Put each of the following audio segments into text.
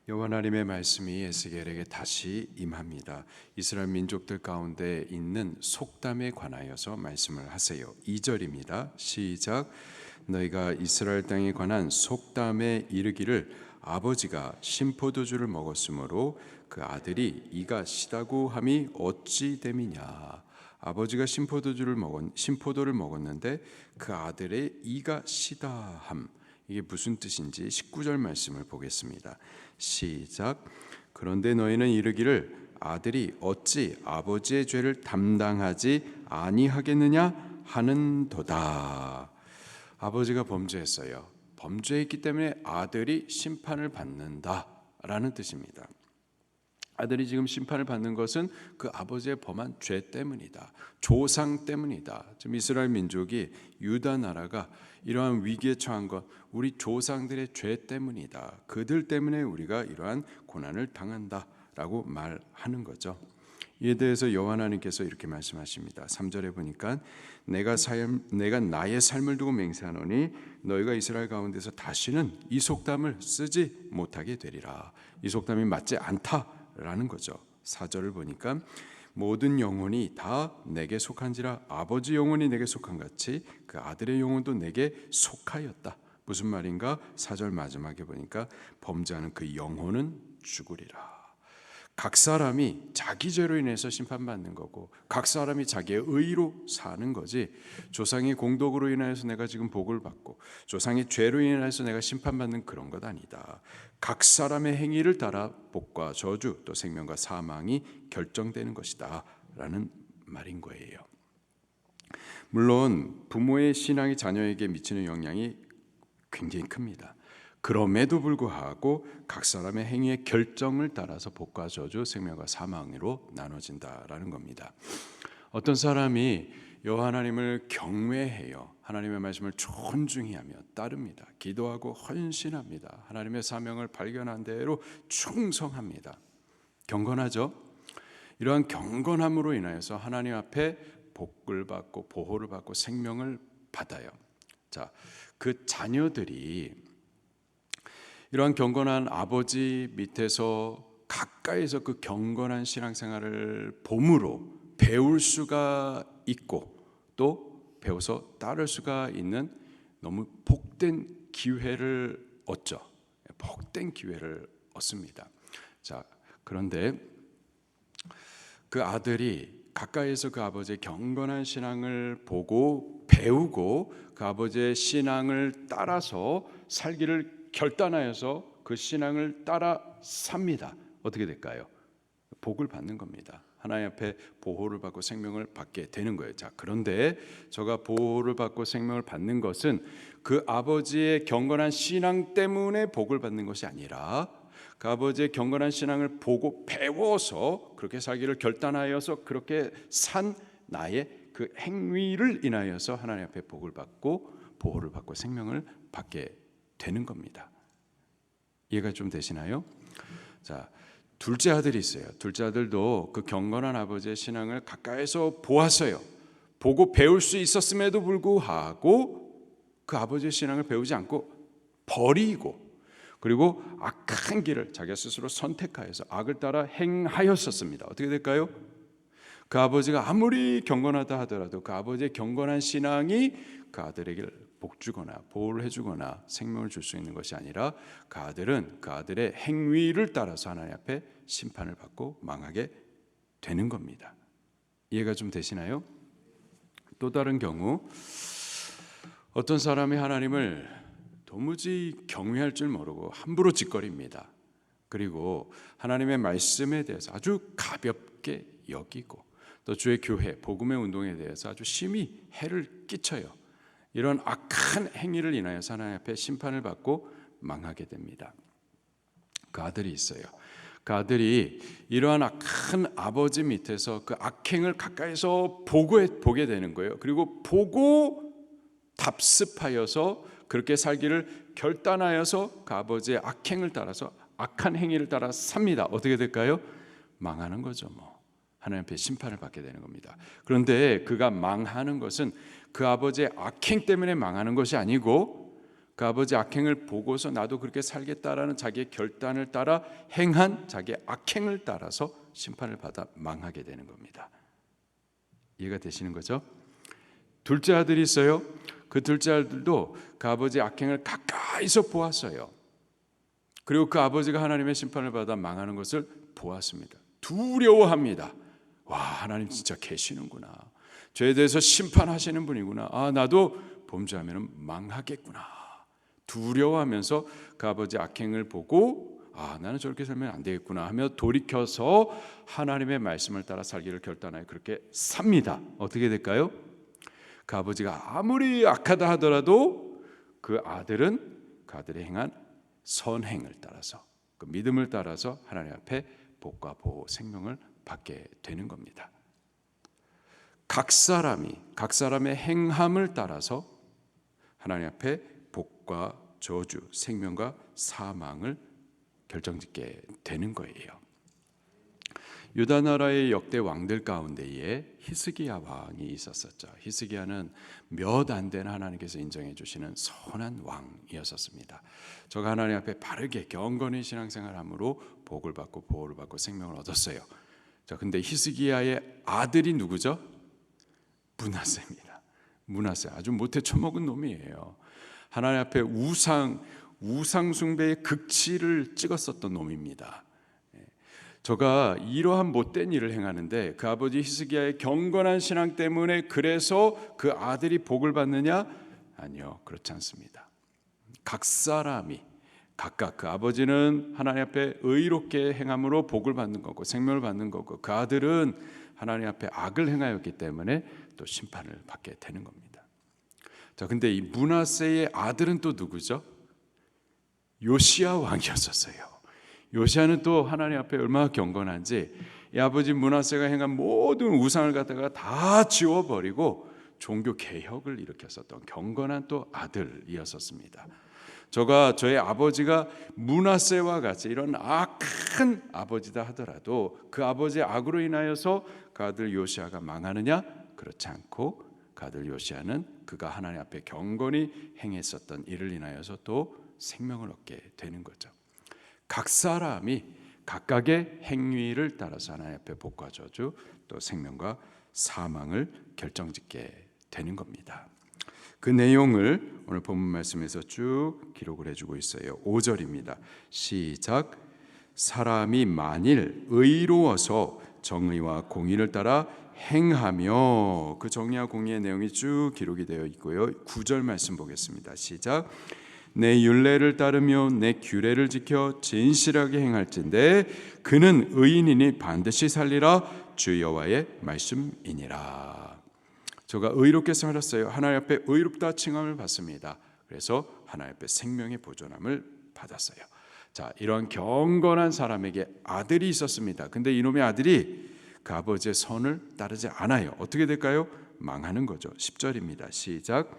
여호와 하나님의 말씀이 에스겔에게 다시 임합니다. 이스라엘 민족들 가운데 있는 속담에 관하여서 말씀을 하세요. 2절입니다. 시작. 너희가 이스라엘 땅에 관한 속담에 이르기를 아버지가 신포도주를 먹었으므로 그 아들이 이가 시다고 함이 어찌 됨이냐. 아버지가 신포도를 먹었는데 그 아들의 이가 시다함. 이게 무슨 뜻인지 19절 말씀을 보겠습니다. 시작. 그런데 너희는 이르기를 아들이 어찌 아버지의 죄를 담당하지 아니하겠느냐 하는도다. 아버지가 범죄했어요. 범죄했기 때문에 아들이 심판을 받는다라는 뜻입니다. 아들이 지금 심판을 받는 것은 그 아버지의 범한 죄 때문이다. 조상 때문이다. 지금 이스라엘 민족이 유다 나라가 이러한 위기에 처한 것 우리 조상들의 죄 때문이다. 그들 때문에 우리가 이러한 고난을 당한다라고 말하는 거죠. 이에 대해서 여호와 하나님께서 이렇게 말씀하십니다. 3절에 보니까 내가 나의 삶을 두고 맹세하노니 너희가 이스라엘 가운데서 다시는 이 속담을 쓰지 못하게 되리라. 이 속담이 맞지 않다라는 거죠. 4절을 보니까 모든 영혼이 다 내게 속한지라 아버지 영혼이 내게 속한 같이 그 아들의 영혼도 내게 속하였다. 무슨 말인가? 4절 마지막에 보니까 범죄하는 그 영혼은 죽으리라. 각 사람이 자기 죄로 인해서 심판받는 거고 각 사람이 자기의 의로 사는 거지, 조상의 공덕으로 인하여서 내가 지금 복을 받고 조상의 죄로 인해서 내가 심판받는 그런 것 아니다. 각 사람의 행위를 따라 복과 저주 또 생명과 사망이 결정되는 것이다 라는 말인 거예요. 물론 부모의 신앙이 자녀에게 미치는 영향이 굉장히 큽니다. 그럼에도 불구하고 각 사람의 행위의 결정을 따라서 복과 저주, 생명과 사망으로 나눠진다라는 겁니다. 어떤 사람이 여호와 하나님을 경외해요. 하나님의 말씀을 존중히 하며 따릅니다. 기도하고 헌신합니다. 하나님의 사명을 발견한 대로 충성합니다. 경건하죠? 이러한 경건함으로 인하여서 하나님 앞에 복을 받고 보호를 받고 생명을 받아요. 자, 그 자녀들이 이러한 경건한 아버지 밑에서 가까이서 그 경건한 신앙생활을 봄으로 배울 수가 있고 또 배워서 따를 수가 있는 너무 복된 기회를 얻죠. 복된 기회를 얻습니다. 자, 그런데 그 아들이 가까이서 그 아버지의 경건한 신앙을 보고 배우고 그 아버지의 신앙을 따라서 살기를 결단하여서 그 신앙을 따라 삽니다. 어떻게 될까요? 복을 받는 겁니다. 하나님 앞에 보호를 받고 생명을 받게 되는 거예요. 자, 그런데 저가 보호를 받고 생명을 받는 것은 그 아버지의 경건한 신앙 때문에 복을 받는 것이 아니라 그 아버지의 경건한 신앙을 보고 배워서 그렇게 살기를 결단하여서 그렇게 산 나의 그 행위를 인하여서 하나님 앞에 복을 받고 보호를 받고 생명을 받게 되는 겁니다. 이해가 좀 되시나요? 자, 둘째 아들이 있어요. 둘째 아들도 그 경건한 아버지의 신앙을 가까이서 보았어요. 보고 배울 수 있었음에도 불구하고 그 아버지의 신앙을 배우지 않고 버리고 그리고 악한 길을 자기 스스로 선택하여서 악을 따라 행하였었습니다. 어떻게 될까요? 그 아버지가 아무리 경건하다 하더라도 그 아버지의 경건한 신앙이 그 아들에게 복주거나 보호를 해주거나 생명을 줄 수 있는 것이 아니라 그 아들은 그 아들의 행위를 따라서 하나님 앞에 심판을 받고 망하게 되는 겁니다. 이해가 좀 되시나요? 또 다른 경우 어떤 사람이 하나님을 도무지 경외할 줄 모르고 함부로 짓거립니다. 그리고 하나님의 말씀에 대해서 아주 가볍게 여기고 또 주의 교회, 복음의 운동에 대해서 아주 심히 해를 끼쳐요. 이런 악한 행위를 인하여서 하나님 앞에 심판을 받고 망하게 됩니다. 그 아들이 있어요. 그 아들이 이러한 악한 아버지 밑에서 그 악행을 가까이서 보게 되는 거예요. 그리고 보고 답습하여서 그렇게 살기를 결단하여서 그 아버지의 악행을 따라서 악한 행위를 따라 삽니다. 어떻게 될까요? 망하는 거죠. 하나님 앞에 심판을 받게 되는 겁니다. 그런데 그가 망하는 것은 그 아버지의 악행 때문에 망하는 것이 아니고 그 아버지 악행을 보고서 나도 그렇게 살겠다라는 자기의 결단을 따라 행한 자기의 악행을 따라서 심판을 받아 망하게 되는 겁니다. 이해가 되시는 거죠? 둘째 아들이 있어요. 그 둘째 아들도 그 아버지의 악행을 가까이서 보았어요. 그리고 그 아버지가 하나님의 심판을 받아 망하는 것을 보았습니다. 두려워합니다. 와, 하나님 진짜 계시는구나. 죄에 대해서 심판하시는 분이구나. 아, 나도 범죄하면 망하겠구나. 두려워하면서 그 아버지 악행을 보고 아, 나는 저렇게 살면 안 되겠구나 하며 돌이켜서 하나님의 말씀을 따라 살기를 결단하여 그렇게 삽니다. 어떻게 될까요? 그 아버지가 아무리 악하다 하더라도 그 아들은 그 아들이 행한 선행을 따라서 그 믿음을 따라서 하나님 앞에 복과 보호 생명을 받게 되는 겁니다. 각 사람의 행함을 따라서 하나님 앞에 복과 저주, 생명과 사망을 결정짓게 되는 거예요. 유다 나라의 역대 왕들 가운데에 히스기야 왕이 있었었죠. 히스기야는 몇 안 되는 하나님께서 인정해 주시는 선한 왕이었습니다. 저가 하나님 앞에 바르게 경건히 신앙생활함으로 복을 받고 보호를 받고 생명을 얻었어요. 자, 근데 히스기야의 아들이 누구죠? 므낫세입니다. 므낫세 아주 못해 처먹은 놈이에요. 하나님 앞에 우상 숭배의 극치를 찍었었던 놈입니다. 저가 이러한 못된 일을 행하는데 그 아버지 히스기야의 경건한 신앙 때문에 그래서 그 아들이 복을 받느냐? 아니요, 그렇지 않습니다. 각 사람이 각각 그 아버지는 하나님 앞에 의롭게 행함으로 복을 받는 거고 생명을 받는 거고 그 아들은 하나님 앞에 악을 행하였기 때문에 또 심판을 받게 되는 겁니다. 자, 근데 이 므낫세의 아들은 또 누구죠? 요시야 왕이었었어요. 요시야는 또 하나님 앞에 얼마나 경건한지 이 아버지 므낫세가 행한 모든 우상을 갖다가 다 지워버리고 종교 개혁을 일으켰었던 경건한 또 아들이었습니다. 저의 아버지가 므낫세와 같이 이런 악한 아버지다 하더라도 그 아버지의 악으로 인하여서 그 아들 요시야가 망하느냐? 그렇지 않고 그 아들 요시야는 그가 하나님 앞에 경건히 행했었던 일을 인하여서 또 생명을 얻게 되는 거죠. 각 사람이 각각의 행위를 따라서 하나님 앞에 복과 저주 또 생명과 사망을 결정짓게 되는 겁니다. 그 내용을 오늘 본문 말씀에서 쭉 기록을 해주고 있어요. 5절입니다. 시작. 사람이 만일 의로워서 정의와 공의를 따라 행하며, 그 정의와 공의의 내용이 쭉 기록이 되어 있고요. 9절 말씀 보겠습니다. 시작. 내 율례를 따르며 내 규례를 지켜 진실하게 행할진대 그는 의인이니 반드시 살리라. 주 여호와의 말씀이니라. 저가 의롭게 살았어요. 하나님 앞에 의롭다 칭함을 받습니다. 그래서 하나님 앞에 생명의 보존함을 받았어요. 자, 이런 경건한 사람에게 아들이 있었습니다. 근데 이놈의 아들이 그 아버지의 선을 따르지 않아요. 어떻게 될까요? 망하는 거죠. 10절입니다. 시작.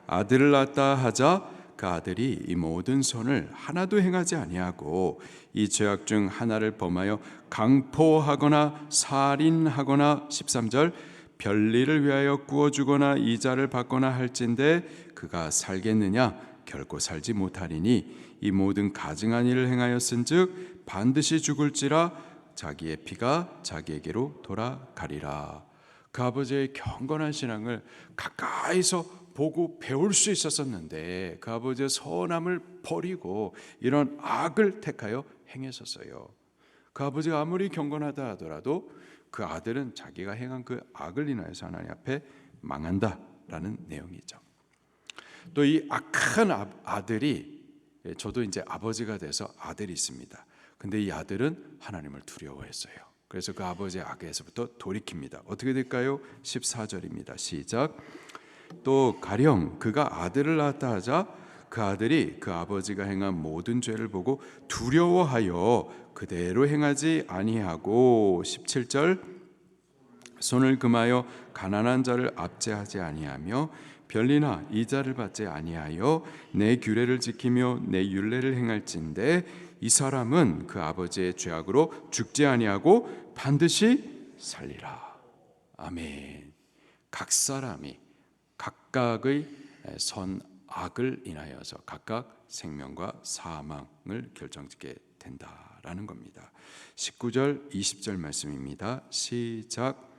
아들을 낳았다 하자 그 아들이 이 모든 선을 하나도 행하지 아니하고 이 죄악 중 하나를 범하여 강포하거나 살인하거나 13절 별리를 위하여 구워주거나 이자를 받거나 할진대 그가 살겠느냐? 결코 살지 못하리니 이 모든 가증한 일을 행하였은즉 반드시 죽을지라 자기의 피가 자기에게로 돌아가리라. 그 아버지의 경건한 신앙을 가까이서 보고 배울 수 있었는데 그 아버지의 선함을 버리고 이런 악을 택하여 행했었어요. 그 아버지가 아무리 경건하다 하더라도 그 아들은 자기가 행한 그 악을 인하여서 하나님 앞에 망한다라는 내용이죠. 또 이 악한 아들이, 저도 이제 아버지가 돼서 아들이 있습니다. 근데 이 아들은 하나님을 두려워했어요. 그래서 그 아버지의 악에서부터 돌이킵니다. 어떻게 될까요? 14절입니다. 시작. 또 가령 그가 아들을 낳았다 하자 그 아들이 그 아버지가 행한 모든 죄를 보고 두려워하여 그대로 행하지 아니하고 17절 손을 금하여 가난한 자를 압제하지 아니하며 별리나 이자를 받지 아니하여 내 규례를 지키며 내 율례를 행할진대 이 사람은 그 아버지의 죄악으로 죽지 아니하고 반드시 살리라. 아멘. 각 사람이 각각의 악을 인하여서 각각 생명과 사망을 결정짓게 된다라는 겁니다. 19절 20절 말씀입니다. 시작.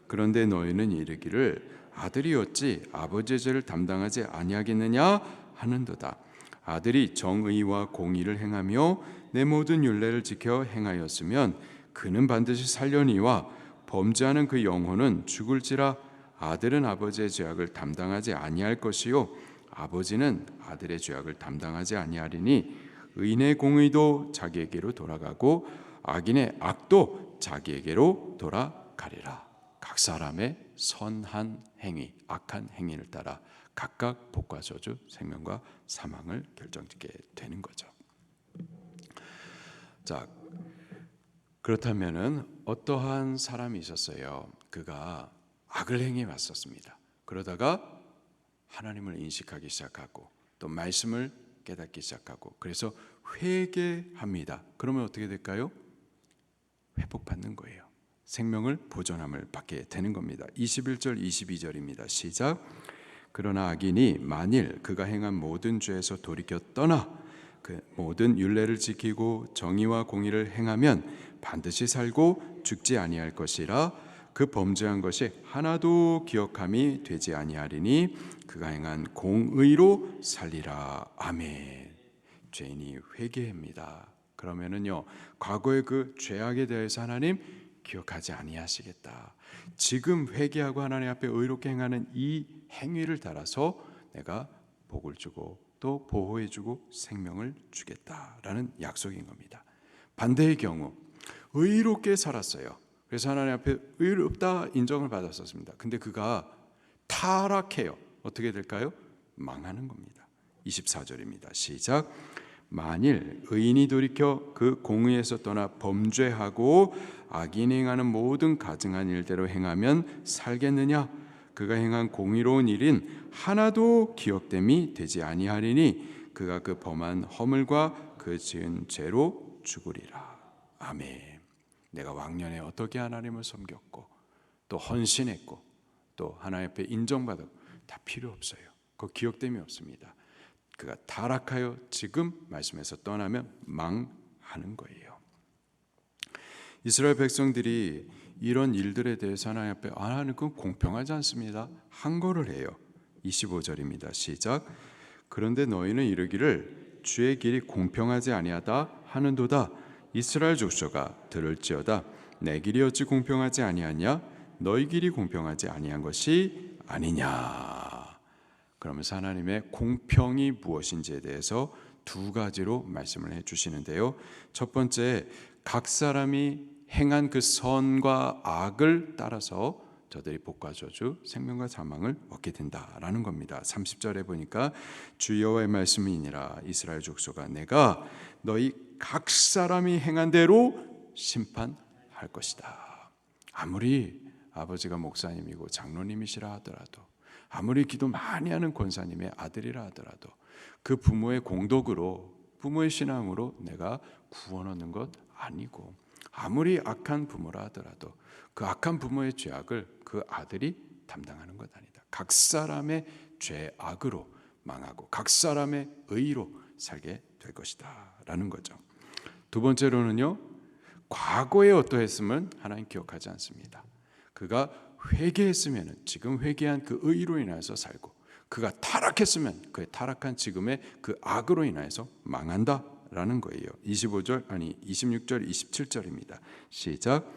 그런데 너희는 이르기를 아들이 어찌 아버지의 죄를 담당하지 아니하겠느냐 하는도다. 아들이 정의와 공의를 행하며 내 모든 율례를 지켜 행하였으면 그는 반드시 살려니와 범죄하는 그 영혼은 죽을지라. 아들은 아버지의 죄악을 담당하지 아니할 것이요 아버지는 아들의 죄악을 담당하지 아니하리니 의인의 공의도 자기에게로 돌아가고 악인의 악도 자기에게로 돌아가리라. 각 사람의 선한 행위, 악한 행위를 따라 각각 복과 저주, 생명과 사망을 결정짓게 되는 거죠. 자, 그렇다면은 어떠한 사람이 있었어요. 그가 악을 행해 왔었습니다. 그러다가 하나님을 인식하기 시작하고 또 말씀을 깨닫기 시작하고 그래서 회개합니다. 그러면 어떻게 될까요? 회복받는 거예요. 생명을 보존함을 받게 되는 겁니다. 21절 22절입니다. 시작. 그러나 악인이 만일 그가 행한 모든 죄에서 돌이켜 떠나 그 모든 율례를 지키고 정의와 공의를 행하면 반드시 살고 죽지 아니할 것이라. 그 범죄한 것이 하나도 기억함이 되지 아니하리니 그가 행한 공의로 살리라. 아멘. 죄인이 회개합니다. 그러면은요, 과거의 그 죄악에 대해서 하나님 기억하지 아니하시겠다. 지금 회개하고 하나님 앞에 의롭게 행하는 이 행위를 따라서 내가 복을 주고 또 보호해주고 생명을 주겠다라는 약속인 겁니다. 반대의 경우 의롭게 살았어요. 그래서 하나님 앞에 의롭다 인정을 받았었습니다. 근데 그가 타락해요. 어떻게 될까요? 망하는 겁니다. 24절입니다. 시작. 만일 의인이 돌이켜 그 공의에서 떠나 범죄하고 악인이 행하는 모든 가증한 일대로 행하면 살겠느냐? 그가 행한 공의로운 일인 하나도 기억됨이 되지 아니하리니 그가 그 범한 허물과 그 지은 죄로 죽으리라. 아멘. 내가 왕년에 어떻게 하나님을 섬겼고 또 헌신했고 또 하나님 앞에 인정받았고 다 필요 없어요. 그 기억됨이 없습니다. 그가 타락하여 지금 말씀에서 떠나면 망하는 거예요. 이스라엘 백성들이 이런 일들에 대해서 하나님 앞에 하나님 그건 공평하지 않습니다. 항거를 해요. 25절입니다. 시작. 그런데 너희는 이르기를 주의 길이 공평하지 아니하다 하는도다. 이스라엘 족속아 들을지어다. 내 길이 어찌 공평하지 아니하냐? 너희 길이 공평하지 아니한 것이 아니냐. 그러면서 하나님의 공평이 무엇인지에 대해서 두 가지로 말씀을 해주시는데요. 첫 번째, 각 사람이 행한 그 선과 악을 따라서 저들이 복과 저주, 생명과 사망을 얻게 된다라는 겁니다. 30절에 보니까 주 여호와의 말씀이니라. 이스라엘 족속아 내가 너희 각 사람이 행한 대로 심판할 것이다. 아무리 아버지가 목사님이고 장로님이시라 하더라도 아무리 기도 많이 하는 권사님의 아들이라 하더라도 그 부모의 공덕으로 부모의 신앙으로 내가 구원 얻는 것 아니고 아무리 악한 부모라 하더라도 그 악한 부모의 죄악을 그 아들이 담당하는 것 아니다. 각 사람의 죄악으로 망하고 각 사람의 의로 살게 될 것이다 라는 거죠. 두 번째로는요, 과거에 어떠했으면 하나님 기억하지 않습니다. 그가 회개했으면 지금 회개한 그 의로 인하여서 살고 그가 타락했으면 그의 타락한 지금의 그 악으로 인하여서 망한다라는 거예요. 26절 27절입니다. 시작.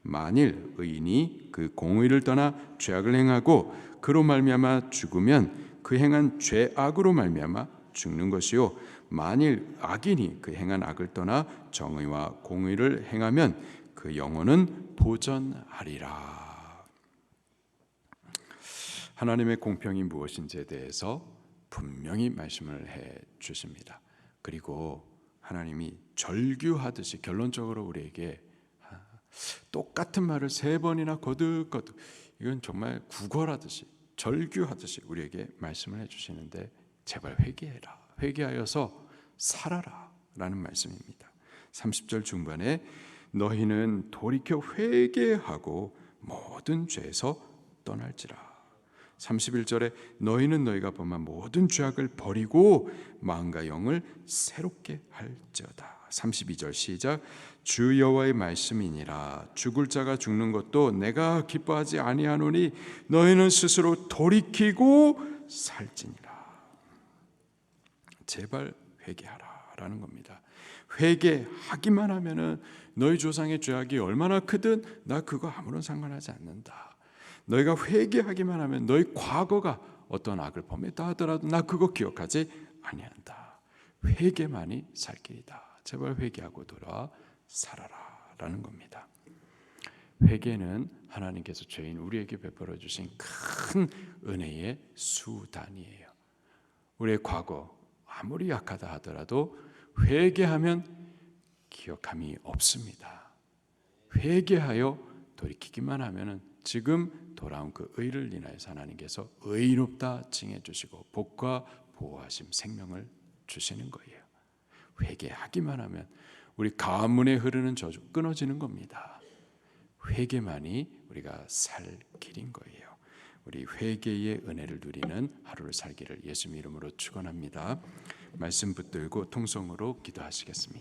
만일 의인이 그 공의를 떠나 죄악을 행하고 그로 말미암아 죽으면 그 행한 죄악으로 말미암아 죽는 것이요 만일 악인이 그 행한 악을 떠나 정의와 공의를 행하면 그 영혼은 보전하리라. 하나님의 공평이 무엇인지에 대해서 분명히 말씀을 해 주십니다. 그리고 하나님이 절규하듯이 결론적으로 우리에게 똑같은 말을 세 번이나 거듭거듭 이건 정말 구걸하듯이 절규하듯이 우리에게 말씀을 해 주시는데 제발 회개해라. 회개하여서 살아라 라는 말씀입니다. 30절 중반에 너희는 돌이켜 회개하고 모든 죄에서 떠날지라. 31절에 너희는 너희가 범한 모든 죄악을 버리고 마음과 영을 새롭게 할지어다. 32절 시작. 주 여호와의 말씀이니라. 죽을 자가 죽는 것도 내가 기뻐하지 아니하노니 너희는 스스로 돌이키고 살지니라. 제발 회개하라라는 겁니다. 회개하기만 하면은 너희 조상의 죄악이 얼마나 크든 나 그거 아무런 상관하지 않는다. 너희가 회개하기만 하면 너희 과거가 어떤 악을 범했다 하더라도 나 그거 기억하지 아니한다. 회개만이 살 길이다. 제발 회개하고 돌아 살아라라는 겁니다. 회개는 하나님께서 죄인 우리에게 베풀어 주신 큰 은혜의 수단이에요. 우리의 과거 아무리 약하다 하더라도 회개하면 기억함이 없습니다. 회개하여 돌이키기만 하면은 지금 돌아온 그 의를 인하여서 하나님께서 의롭다 칭해 주시고 복과 보호하심 생명을 주시는 거예요. 회개하기만 하면 우리 가문에 흐르는 저주 끊어지는 겁니다. 회개만이 우리가 살 길인 거예요. 우리 회개의 은혜를 누리는 하루를 살기를 예수님 이름으로 축원합니다. 말씀 붙들고 통성으로 기도하시겠습니다.